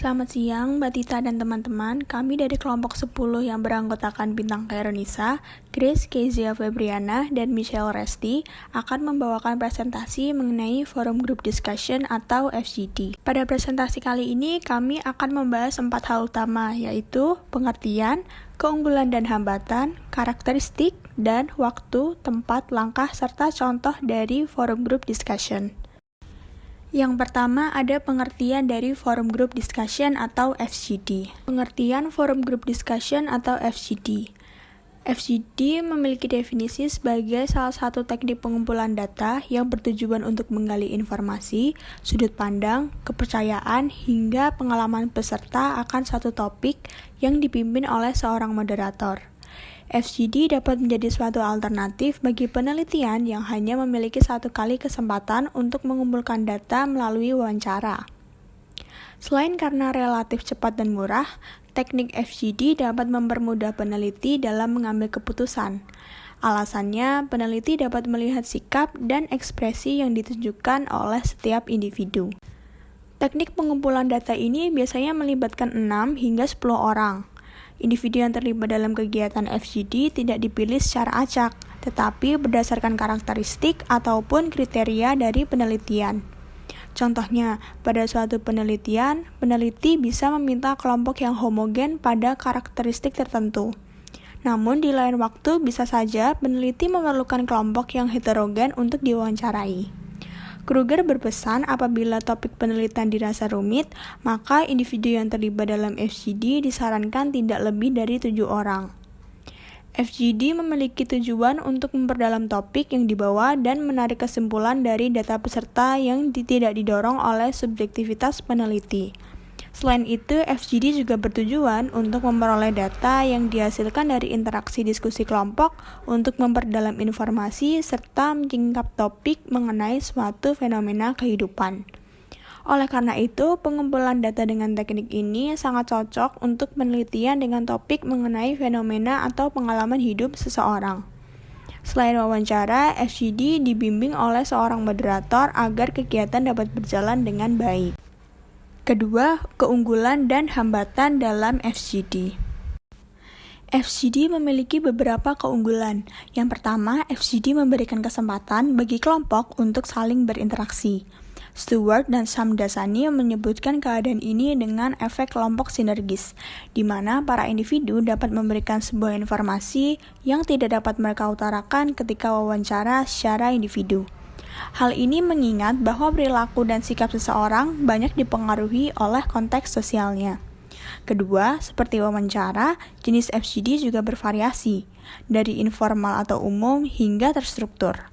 Selamat siang, Mbak Tita dan teman-teman. Kami dari kelompok 10 yang beranggotakan Bintang Khairunisa, Grace Kezia Febriana, dan Michelle Resti akan membawakan presentasi mengenai Forum Group Discussion atau FGD. Pada presentasi kali ini, kami akan membahas 4 hal utama, yaitu pengertian, keunggulan dan hambatan, karakteristik, dan waktu, tempat, langkah, serta contoh dari Forum Group Discussion. Yang pertama ada pengertian dari Forum Group Discussion atau FGD. Pengertian Forum Group Discussion atau FGD. FGD memiliki definisi sebagai salah satu teknik pengumpulan data yang bertujuan untuk menggali informasi, sudut pandang, kepercayaan, hingga pengalaman peserta akan satu topik yang dipimpin oleh seorang moderator. FGD dapat menjadi suatu alternatif bagi penelitian yang hanya memiliki satu kali kesempatan untuk mengumpulkan data melalui wawancara. Selain karena relatif cepat dan murah, teknik FGD dapat mempermudah peneliti dalam mengambil keputusan. Alasannya, peneliti dapat melihat sikap dan ekspresi yang ditunjukkan oleh setiap individu. Teknik pengumpulan data ini biasanya melibatkan 6 hingga 10 orang. Individu yang terlibat dalam kegiatan FGD tidak dipilih secara acak, tetapi berdasarkan karakteristik ataupun kriteria dari penelitian. Contohnya, pada suatu penelitian, peneliti bisa meminta kelompok yang homogen pada karakteristik tertentu. Namun, di lain waktu bisa saja peneliti memerlukan kelompok yang heterogen untuk diwawancarai. Kruger berpesan apabila topik penelitian dirasa rumit, maka individu yang terlibat dalam FGD disarankan tidak lebih dari 7 orang. FGD memiliki tujuan untuk memperdalam topik yang dibawa dan menarik kesimpulan dari data peserta yang tidak didorong oleh subjektivitas peneliti. Selain itu, FGD juga bertujuan untuk memperoleh data yang dihasilkan dari interaksi diskusi kelompok untuk memperdalam informasi serta menyingkap topik mengenai suatu fenomena kehidupan. Oleh karena itu, pengumpulan data dengan teknik ini sangat cocok untuk penelitian dengan topik mengenai fenomena atau pengalaman hidup seseorang. Selain wawancara, FGD dibimbing oleh seorang moderator agar kegiatan dapat berjalan dengan baik. Kedua, keunggulan dan hambatan dalam FGD. FGD memiliki beberapa keunggulan. Yang pertama, FGD memberikan kesempatan bagi kelompok untuk saling berinteraksi. Stewart dan Samdasani menyebutkan keadaan ini dengan efek kelompok sinergis, di mana para individu dapat memberikan sebuah informasi yang tidak dapat mereka utarakan ketika wawancara secara individu. Hal ini mengingat bahwa perilaku dan sikap seseorang banyak dipengaruhi oleh konteks sosialnya. Kedua, seperti wawancara, jenis FGD juga bervariasi, dari informal atau umum hingga terstruktur.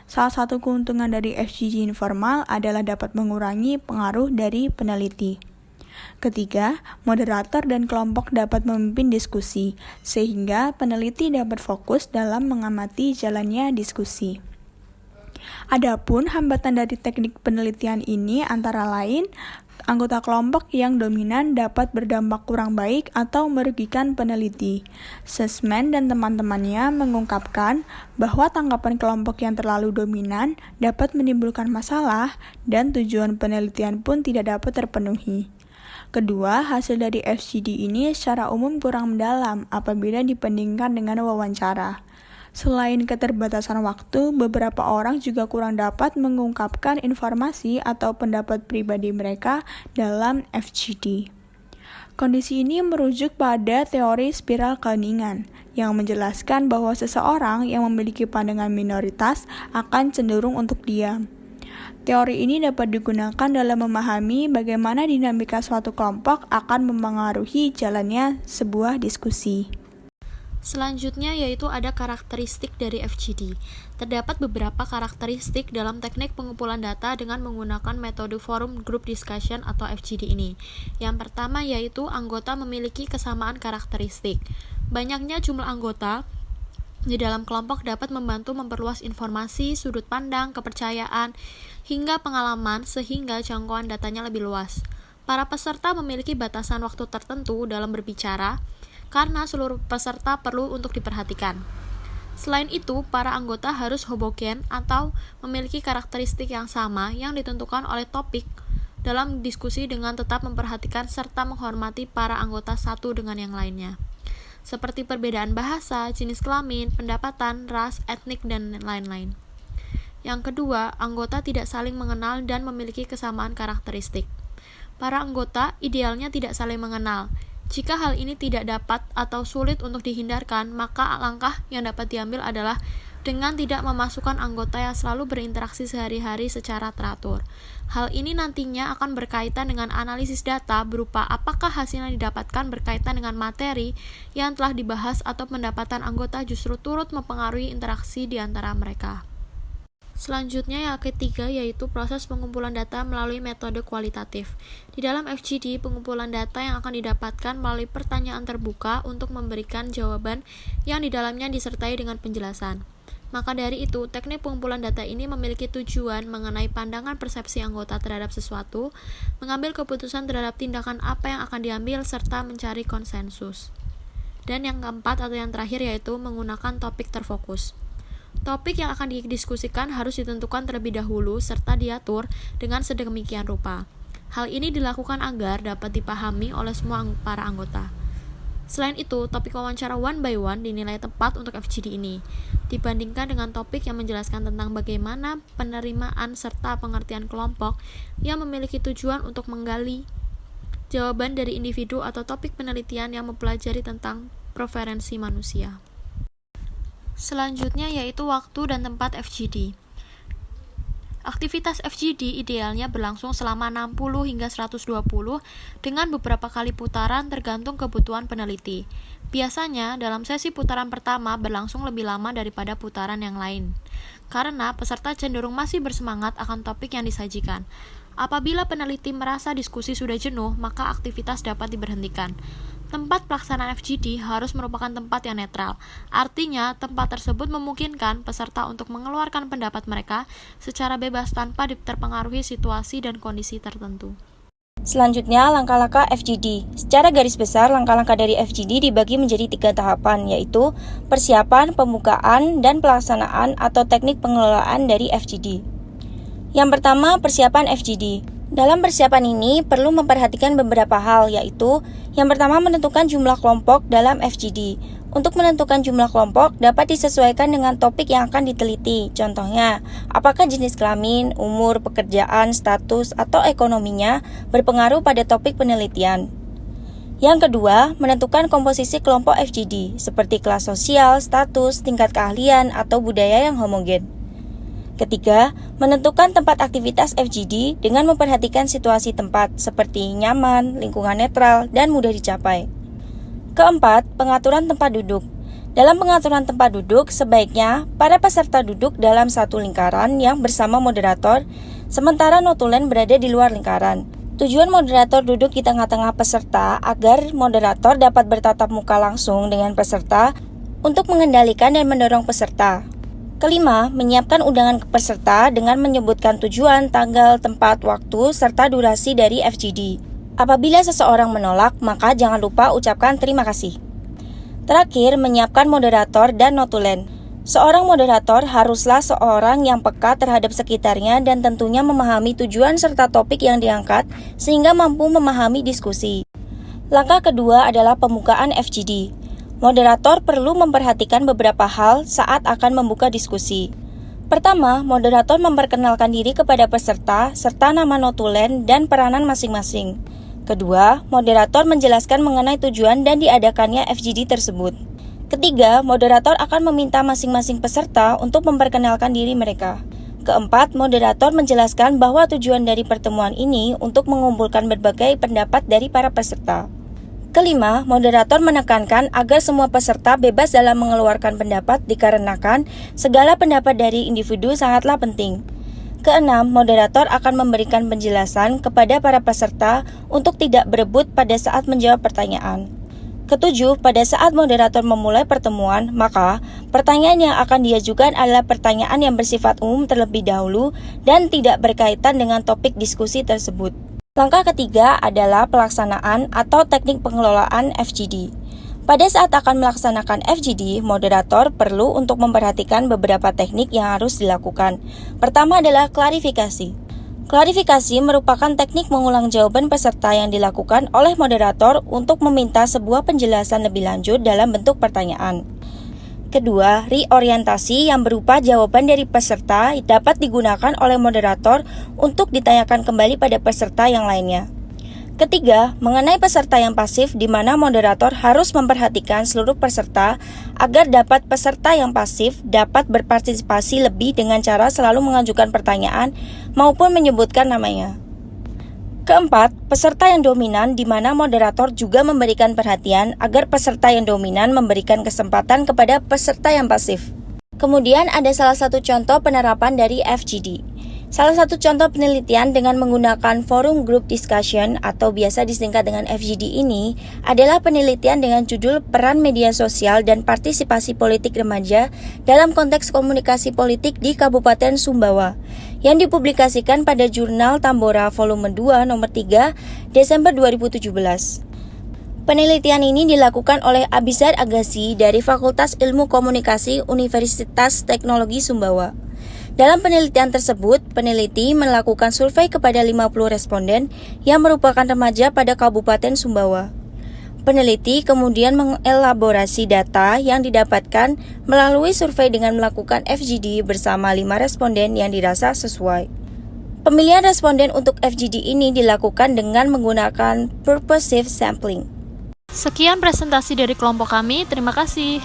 Salah satu keuntungan dari FGD informal adalah dapat mengurangi pengaruh dari peneliti. Ketiga, moderator dan kelompok dapat memimpin diskusi, sehingga peneliti dapat fokus dalam mengamati jalannya diskusi. Adapun hambatan dari teknik penelitian ini antara lain, anggota kelompok yang dominan dapat berdampak kurang baik atau merugikan peneliti. Sussman dan teman-temannya mengungkapkan bahwa tanggapan kelompok yang terlalu dominan dapat menimbulkan masalah dan tujuan penelitian pun tidak dapat terpenuhi. Kedua, hasil dari FGD ini secara umum kurang mendalam apabila dibandingkan dengan wawancara. Selain keterbatasan waktu, beberapa orang juga kurang dapat mengungkapkan informasi atau pendapat pribadi mereka dalam FGD. Kondisi ini merujuk pada teori spiral keheningan, yang menjelaskan bahwa seseorang yang memiliki pandangan minoritas akan cenderung untuk diam. Teori ini dapat digunakan dalam memahami bagaimana dinamika suatu kelompok akan memengaruhi jalannya sebuah diskusi. Selanjutnya yaitu ada karakteristik dari FGD. Terdapat beberapa karakteristik dalam teknik pengumpulan data dengan menggunakan metode Forum Group Discussion atau FGD ini. Yang pertama yaitu anggota memiliki kesamaan karakteristik. Banyaknya jumlah anggota di dalam kelompok dapat membantu memperluas informasi, sudut pandang, kepercayaan, hingga pengalaman sehingga jangkauan datanya lebih luas. Para peserta memiliki batasan waktu tertentu dalam berbicara, karena seluruh peserta perlu untuk diperhatikan. Selain itu, para anggota harus homogen atau memiliki karakteristik yang sama yang ditentukan oleh topik dalam diskusi dengan tetap memperhatikan serta menghormati para anggota satu dengan yang lainnya, seperti perbedaan bahasa, jenis kelamin, pendapatan, ras, etnik, dan lain-lain. Yang kedua, anggota tidak saling mengenal dan memiliki kesamaan karakteristik. Para anggota idealnya tidak saling mengenal. Jika hal ini tidak dapat atau sulit untuk dihindarkan, maka langkah yang dapat diambil adalah dengan tidak memasukkan anggota yang selalu berinteraksi sehari-hari secara teratur. Hal ini nantinya akan berkaitan dengan analisis data berupa apakah hasil yang didapatkan berkaitan dengan materi yang telah dibahas atau pendapatan anggota justru turut mempengaruhi interaksi di antara mereka. Selanjutnya yang ketiga yaitu proses pengumpulan data melalui metode kualitatif. Di dalam FGD, pengumpulan data yang akan didapatkan melalui pertanyaan terbuka untuk memberikan jawaban yang di dalamnya disertai dengan penjelasan. Maka dari itu, teknik pengumpulan data ini memiliki tujuan mengenai pandangan persepsi anggota terhadap sesuatu, mengambil keputusan terhadap tindakan apa yang akan diambil, serta mencari konsensus. Dan yang keempat atau yang terakhir yaitu menggunakan topik terfokus. Topik yang akan didiskusikan harus ditentukan terlebih dahulu serta diatur dengan sedemikian rupa. Hal ini dilakukan agar dapat dipahami oleh semua para anggota. Selain itu, topik wawancara one by one dinilai tepat untuk FGD ini, dibandingkan dengan topik yang menjelaskan tentang bagaimana penerimaan serta pengertian kelompok yang memiliki tujuan untuk menggali jawaban dari individu atau topik penelitian yang mempelajari tentang preferensi manusia. Selanjutnya yaitu waktu dan tempat FGD. Aktivitas FGD idealnya berlangsung selama 60 hingga 120 dengan beberapa kali putaran tergantung kebutuhan peneliti. Biasanya dalam sesi putaran pertama berlangsung lebih lama daripada putaran yang lain, karena peserta cenderung masih bersemangat akan topik yang disajikan. Apabila peneliti merasa diskusi sudah jenuh, maka aktivitas dapat diberhentikan. Tempat pelaksanaan FGD harus merupakan tempat yang netral. Artinya, tempat tersebut memungkinkan peserta untuk mengeluarkan pendapat mereka secara bebas tanpa terpengaruhi situasi dan kondisi tertentu. Selanjutnya, langkah-langkah FGD. Secara garis besar, langkah-langkah dari FGD dibagi menjadi 3 tahapan, yaitu persiapan, pembukaan, dan pelaksanaan atau teknik pengelolaan dari FGD. Yang pertama, persiapan FGD. Dalam persiapan ini perlu memperhatikan beberapa hal, yaitu yang pertama menentukan jumlah kelompok dalam FGD. Untuk menentukan jumlah kelompok dapat disesuaikan dengan topik yang akan diteliti. Contohnya, apakah jenis kelamin, umur, pekerjaan, status, atau ekonominya berpengaruh pada topik penelitian. Yang kedua, menentukan komposisi kelompok FGD, seperti kelas sosial, status, tingkat keahlian, atau budaya yang homogen. Ketiga, menentukan tempat aktivitas FGD dengan memperhatikan situasi tempat seperti nyaman, lingkungan netral, dan mudah dicapai. Keempat, pengaturan tempat duduk. Dalam pengaturan tempat duduk, sebaiknya para peserta duduk dalam satu lingkaran yang bersama moderator, sementara notulen berada di luar lingkaran. Tujuan moderator duduk di tengah-tengah peserta agar moderator dapat bertatap muka langsung dengan peserta untuk mengendalikan dan mendorong peserta. Kelima, menyiapkan undangan ke peserta dengan menyebutkan tujuan, tanggal, tempat, waktu, serta durasi dari FGD. Apabila seseorang menolak, maka jangan lupa ucapkan terima kasih. Terakhir, menyiapkan moderator dan notulen. Seorang moderator haruslah seorang yang peka terhadap sekitarnya dan tentunya memahami tujuan serta topik yang diangkat sehingga mampu memahami diskusi. Langkah kedua adalah pembukaan FGD. Moderator perlu memperhatikan beberapa hal saat akan membuka diskusi. Pertama, moderator memperkenalkan diri kepada peserta serta nama notulen dan peranan masing-masing. Kedua, moderator menjelaskan mengenai tujuan dan diadakannya FGD tersebut. Ketiga, moderator akan meminta masing-masing peserta untuk memperkenalkan diri mereka. Keempat, moderator menjelaskan bahwa tujuan dari pertemuan ini untuk mengumpulkan berbagai pendapat dari para peserta. Kelima, moderator menekankan agar semua peserta bebas dalam mengeluarkan pendapat dikarenakan segala pendapat dari individu sangatlah penting. Keenam, moderator akan memberikan penjelasan kepada para peserta untuk tidak berebut pada saat menjawab pertanyaan. Ketujuh, pada saat moderator memulai pertemuan, maka pertanyaan yang akan diajukan adalah pertanyaan yang bersifat umum terlebih dahulu dan tidak berkaitan dengan topik diskusi tersebut. Langkah ketiga adalah pelaksanaan atau teknik pengelolaan FGD. Pada saat akan melaksanakan FGD, moderator perlu untuk memperhatikan beberapa teknik yang harus dilakukan. Pertama adalah klarifikasi. Klarifikasi merupakan teknik mengulang jawaban peserta yang dilakukan oleh moderator untuk meminta sebuah penjelasan lebih lanjut dalam bentuk pertanyaan. Kedua, reorientasi yang berupa jawaban dari peserta dapat digunakan oleh moderator untuk ditanyakan kembali pada peserta yang lainnya. Ketiga, mengenai peserta yang pasif di mana moderator harus memperhatikan seluruh peserta agar peserta yang pasif dapat berpartisipasi lebih dengan cara selalu mengajukan pertanyaan maupun menyebutkan namanya. Keempat, peserta yang dominan di mana moderator juga memberikan perhatian agar peserta yang dominan memberikan kesempatan kepada peserta yang pasif. Kemudian ada salah satu contoh penerapan dari FGD. Salah satu contoh penelitian dengan menggunakan forum group discussion atau biasa disingkat dengan FGD ini adalah penelitian dengan judul Peran Media Sosial dan Partisipasi Politik Remaja dalam Konteks Komunikasi Politik di Kabupaten Sumbawa yang dipublikasikan pada Jurnal Tambora Volume 2 nomor 3 Desember 2017. Penelitian ini dilakukan oleh Abizar Agassi dari Fakultas Ilmu Komunikasi Universitas Teknologi Sumbawa. Dalam penelitian tersebut, peneliti melakukan survei kepada 50 responden yang merupakan remaja pada Kabupaten Sumbawa. Peneliti kemudian mengelaborasi data yang didapatkan melalui survei dengan melakukan FGD bersama 5 responden yang dirasa sesuai. Pemilihan responden untuk FGD ini dilakukan dengan menggunakan purposive sampling. Sekian presentasi dari kelompok kami, terima kasih.